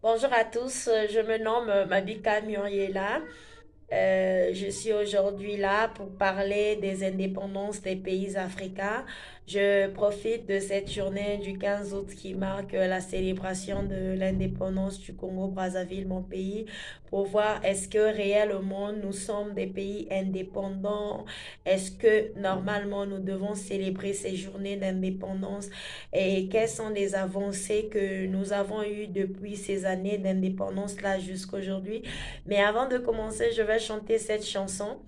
Bonjour à tous, je me nomme Mabika Muriela. Je suis aujourd'hui là pour parler des indépendances des pays africains. Je profite de cette journée du 15 août qui marque la célébration de l'indépendance du Congo-Brazzaville, mon pays, pour voir est-ce que réellement nous sommes des pays indépendants, est-ce que normalement nous devons célébrer ces journées d'indépendance et quelles sont les avancées que nous avons eues depuis ces années d'indépendance là jusqu'à aujourd'hui. Mais avant de commencer, je vais chanter cette chanson.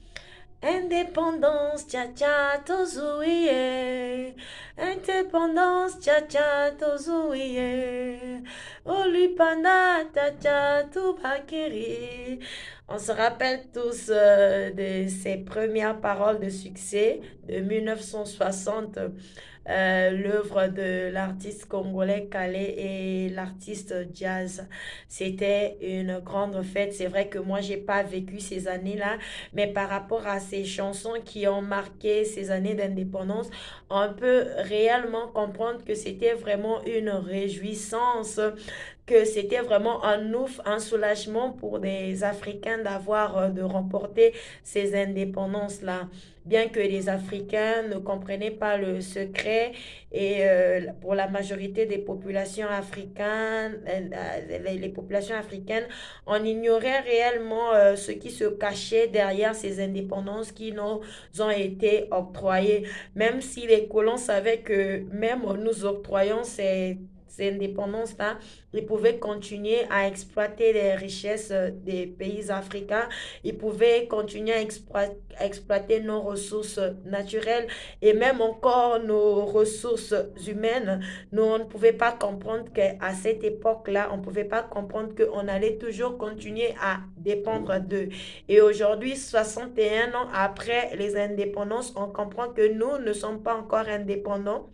Indépendance, tcha tcha, tozouye. Indépendance, tcha tcha, tozouye. Olupana, tcha tcha, tubakiri. On se rappelle tous de ses premières paroles de succès de 1960, l'œuvre de l'artiste congolais Calais et l'artiste jazz. C'était une grande fête. C'est vrai que moi, j'ai pas vécu ces années-là, mais par rapport à ces chansons qui ont marqué ces années d'indépendance, on peut réellement comprendre que c'était vraiment une réjouissance, que c'était vraiment un ouf, un soulagement pour des Africains d'avoir, de remporter ces indépendances-là. Bien que les Africains ne comprenaient pas le secret et pour la majorité des populations africaines, les populations africaines, on ignorait réellement ce qui se cachait derrière ces indépendances qui nous ont été octroyées. Même si les colons savaient que même en nous octroyant ces indépendances-là, ils pouvaient continuer à exploiter les richesses des pays africains. Ils pouvaient continuer à exploiter nos ressources naturelles et même encore nos ressources humaines. Nous, on ne pouvait pas comprendre qu'à cette époque-là, on ne pouvait pas comprendre qu'on allait toujours continuer à dépendre d'eux. Et aujourd'hui, 61 ans après les indépendances, on comprend que nous ne sommes pas encore indépendants.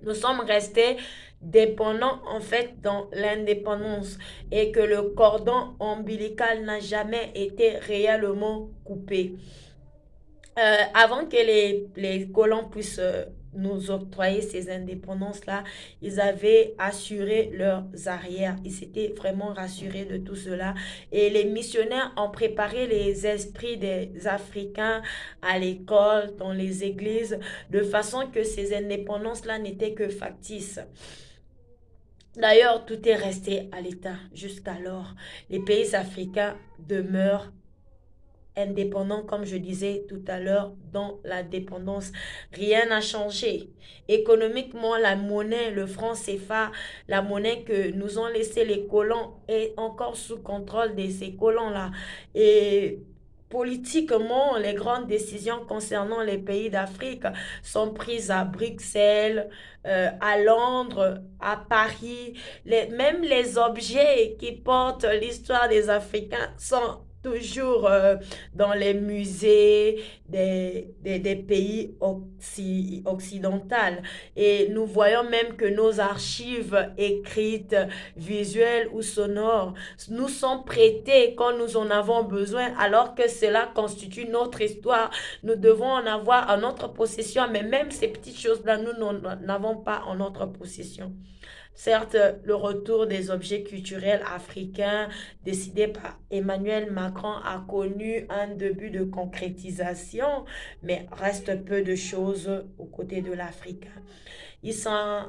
Nous sommes restés dépendants en fait dans l'indépendance et que le cordon ombilical n'a jamais été réellement coupé. Avant que les colons puissent nous octroyer ces indépendances-là, ils avaient assuré leurs arrières. Ils s'étaient vraiment rassurés de tout cela. Et les missionnaires ont préparé les esprits des Africains à l'école, dans les églises, de façon que ces indépendances-là n'étaient que factices. D'ailleurs, tout est resté à l'état jusqu'alors. Les pays africains demeurent indépendant, comme je disais tout à l'heure, dans la dépendance. Rien n'a changé. Économiquement, la monnaie, le franc CFA, la monnaie que nous ont laissé les colons est encore sous contrôle de ces colons-là. Et politiquement, les grandes décisions concernant les pays d'Afrique sont prises à Bruxelles, à Londres, à Paris. Même les objets qui portent l'histoire des Africains sont toujours dans les musées des pays occidentaux. Et nous voyons même que nos archives écrites, visuelles ou sonores nous sont prêtées quand nous en avons besoin, alors que cela constitue notre histoire. Nous devons en avoir en notre possession, mais même ces petites choses-là, nous n'avons pas en notre possession. Certes, le retour des objets culturels africains décidé par Emmanuel Macron a connu un début de concrétisation, mais reste peu de choses aux côtés de l'Afrique. Ils sont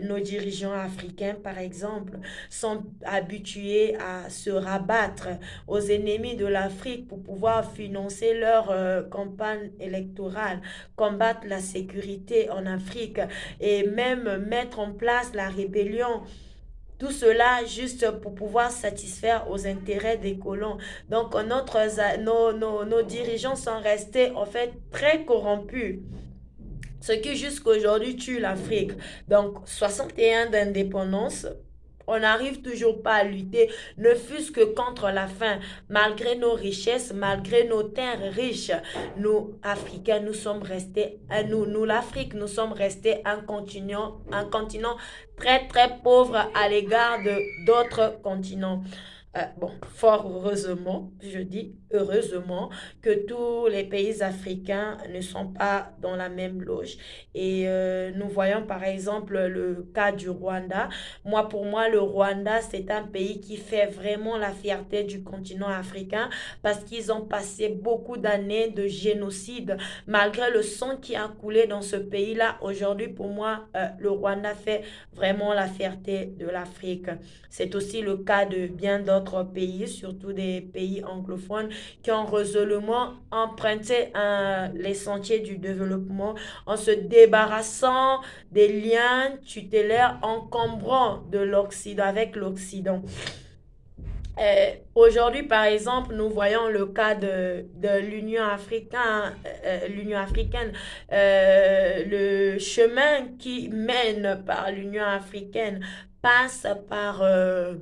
nos dirigeants africains, par exemple, sont habitués à se rabattre aux ennemis de l'Afrique pour pouvoir financer leur campagne électorale, combattre la sécurité en Afrique et même mettre en place la rébellion. Tout cela juste pour pouvoir satisfaire aux intérêts des colons. Donc, nos dirigeants sont restés en fait très corrompus, ce qui jusqu'à aujourd'hui tue l'Afrique. Donc, 61 d'indépendance, on n'arrive toujours pas à lutter, ne fût-ce que contre la faim. Malgré nos richesses, malgré nos terres riches, nous, Africains, nous sommes restés, nous l'Afrique, nous sommes restés un continent très, très pauvre à l'égard de d'autres continents. bon, fort heureusement, je dis heureusement, que tous les pays africains ne sont pas dans la même loge. Et nous voyons par exemple le cas du Rwanda. Moi, pour moi, le Rwanda, c'est un pays qui fait vraiment la fierté du continent africain parce qu'ils ont passé beaucoup d'années de génocide. Malgré le sang qui a coulé dans ce pays-là, aujourd'hui, pour moi, le Rwanda fait vraiment la fierté de l'Afrique. C'est aussi le cas de bien d'autres pays, surtout des pays anglophones, qui ont résolument emprunté les sentiers du développement en se débarrassant des liens tutélaires encombrants de l'Occident avec l'Occident. Aujourd'hui, par exemple, nous voyons le cas de l'Union africaine. Le chemin qui mène par l'Union africaine passe par euh,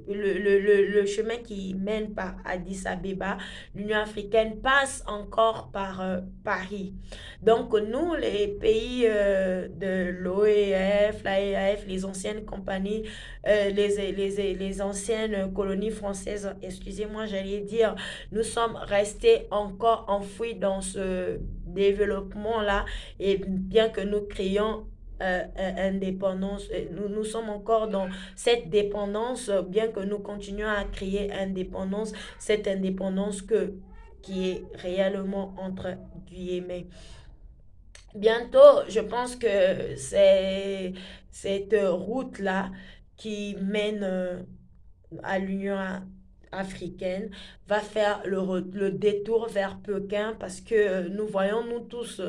le chemin qui mène par Addis Abeba, l'Union africaine passe encore par Paris. Donc nous, les pays de l'OEF, l'AEF, les anciennes compagnies, les anciennes colonies françaises, excusez-moi, j'allais dire, nous sommes restés encore enfouis dans ce développement-là et bien que nous créions indépendance, nous sommes encore dans cette dépendance, bien que nous continuons à créer indépendance, cette indépendance qui est réellement entre guillemets. Bientôt, je pense que c'est cette route-là qui mène à l'Union africaine va faire le détour vers Pékin parce que nous voyons nous tous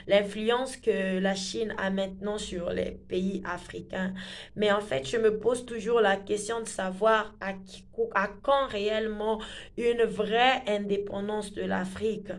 l'influence que la Chine a maintenant sur les pays africains. Mais en fait, je me pose toujours la question de savoir à quand réellement une vraie indépendance de l'Afrique.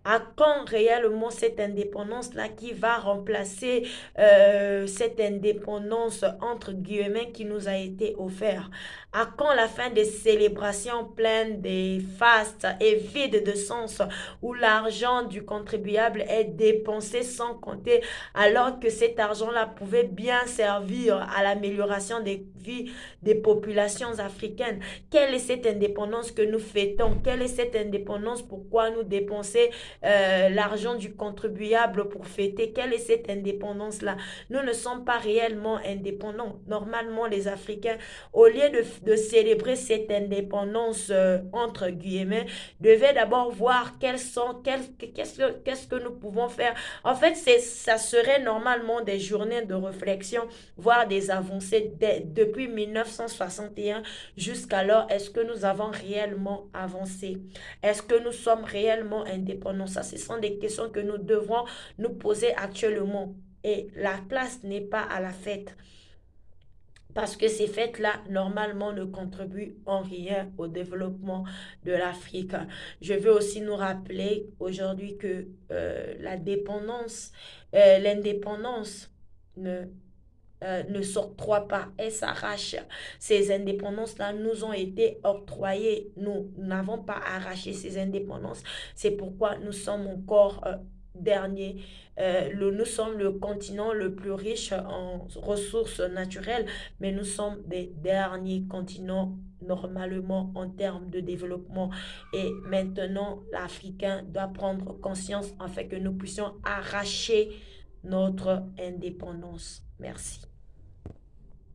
À quand réellement cette indépendance-là qui va remplacer cette indépendance entre guillemets qui nous a été offerte? À quand la fin des célébrations pleines des fastes et vides de sens où l'argent du contribuable est dépensé sans compter alors que cet argent-là pouvait bien servir à l'amélioration des vies des populations africaines? Quelle est cette indépendance que nous fêtons? Quelle est cette indépendance? Pourquoi nous dépenser l'argent du contribuable pour fêter? Quelle est cette indépendance-là? Nous ne sommes pas réellement indépendants. Normalement, les Africains, au lieu de célébrer cette indépendance entre guillemets, devaient d'abord voir qu'est-ce que nous pouvons faire. En fait, ça serait normalement des journées de réflexion, voire des avancées depuis 1961 jusqu'alors. Est-ce que nous avons réellement avancé? Est-ce que nous sommes réellement indépendants? Ça, ce sont des questions que nous devrons nous poser actuellement. Et la place n'est pas à la fête. Parce que ces fêtes-là, normalement, ne contribuent en rien au développement de l'Afrique. Je veux aussi nous rappeler aujourd'hui que l'indépendance ne, ne s'octroie pas, elle s'arrache. Ces indépendances-là nous ont été octroyées. Nous n'avons pas arraché ces indépendances. C'est pourquoi nous sommes encore derniers. Nous sommes le continent le plus riche en ressources naturelles, mais nous sommes des derniers continents normalement en termes de développement. Et maintenant, l'Africain doit prendre conscience afin que nous puissions arracher notre indépendance. Merci.